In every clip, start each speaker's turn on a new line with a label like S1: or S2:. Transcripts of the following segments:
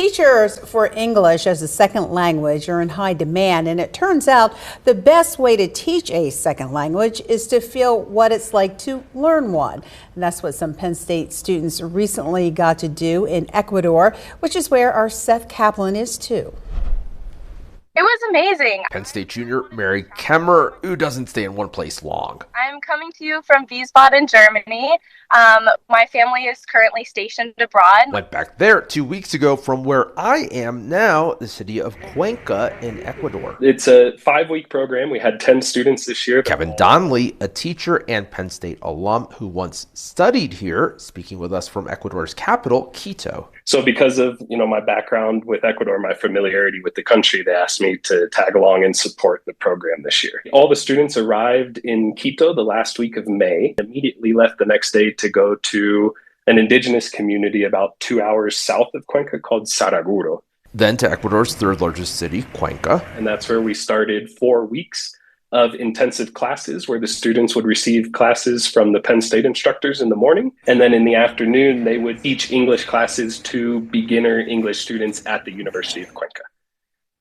S1: Teachers for English as a second language are in high demand, and it turns out the best way to teach a second language is to feel what it's like to learn one. And that's what some Penn State students recently got to do in Ecuador, which is where our Seth Kaplan is too.
S2: It was amazing.
S3: Penn State junior Mary Kemmer, who doesn't stay in one place long.
S2: I'm coming to you from Wiesbaden, Germany. My family is currently stationed abroad.
S3: Went back there 2 weeks ago from where I am now, the city of Cuenca in Ecuador.
S4: It's a 5-week program. We had 10 students this year.
S3: Kevin Donnelly, a teacher and Penn State alum who once studied here, speaking with us from Ecuador's capital, Quito.
S4: So because of, my background with Ecuador, my familiarity with the country, they asked me to tag along and support the program this year. All the students arrived in Quito the last week of May, immediately left the next day to go to an indigenous community about 2 hours south of Cuenca called Saraguro.
S3: Then to Ecuador's third largest city, Cuenca.
S4: And that's where we started 4 weeks of intensive classes where the students would receive classes from the Penn State instructors in the morning. And then in the afternoon, they would teach English classes to beginner English students at the University of Cuenca.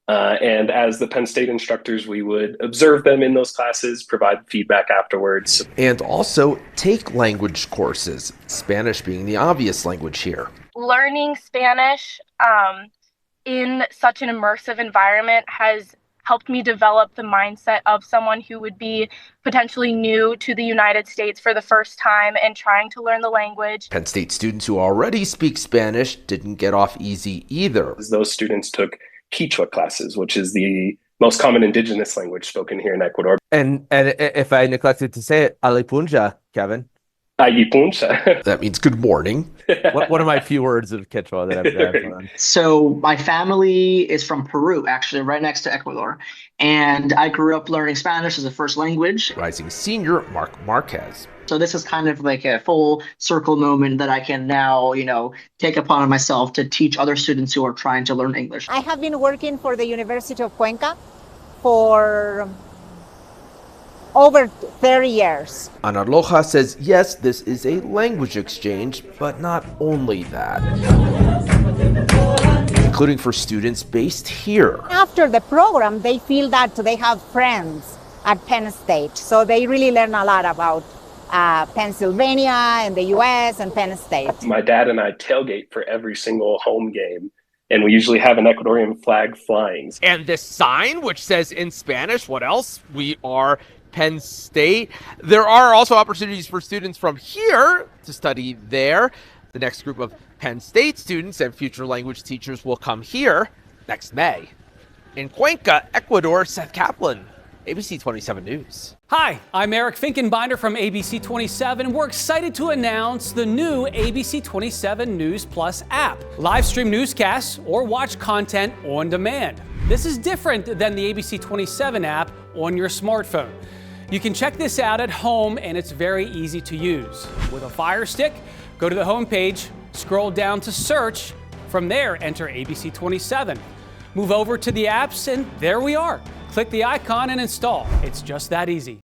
S4: And as the Penn State instructors, we would observe them in those classes, provide feedback afterwards.
S3: And also take language courses, Spanish being the obvious language here.
S2: Learning Spanish in such an immersive environment has helped me develop the mindset of someone who would be potentially new to the United States for the first time and trying to learn the language.
S3: Penn State students who already speak Spanish didn't get off easy either.
S4: Those students took Quechua classes, which is the most common indigenous language spoken here in Ecuador.
S5: And if I neglected to say it, Alipunja, Kevin.
S4: Alipunja.
S3: That means good morning.
S5: One of my few words of Quechua that I've learned.
S6: So my family is from Peru, actually, right next to Ecuador. And I grew up learning Spanish as a first language.
S3: Rising senior Mark Marquez.
S6: So this is kind of like a full circle moment that I can now, take upon myself to teach other students who are trying to learn English.
S7: I have been working for the University of Cuenca for over 30 years.
S3: Ana Loja says, yes, this is a language exchange, but not only that. Including for students based here.
S7: After the program, they feel that they have friends at Penn State. So they really learn a lot about Pennsylvania and the U.S. and Penn State.
S4: My dad and I tailgate for every single home game, and we usually have an Ecuadorian flag flying.
S8: And this sign, which says in Spanish, what else? We are Penn State. There are also opportunities for students from here to study there. The next group of Penn State students and future language teachers will come here next May. In Cuenca, Ecuador, Seth Kaplan, ABC 27 News.
S9: Hi, I'm Eric Finkenbinder from ABC 27, and we're excited to announce the new ABC 27 News Plus app. Live stream newscasts or watch content on demand. This is different than the ABC 27 app on your smartphone. You can check this out at home, and it's very easy to use. With a Fire Stick, go to the homepage, scroll down to search. From there, enter ABC 27. Move over to the apps, and there we are. Click the icon and install. It's just that easy.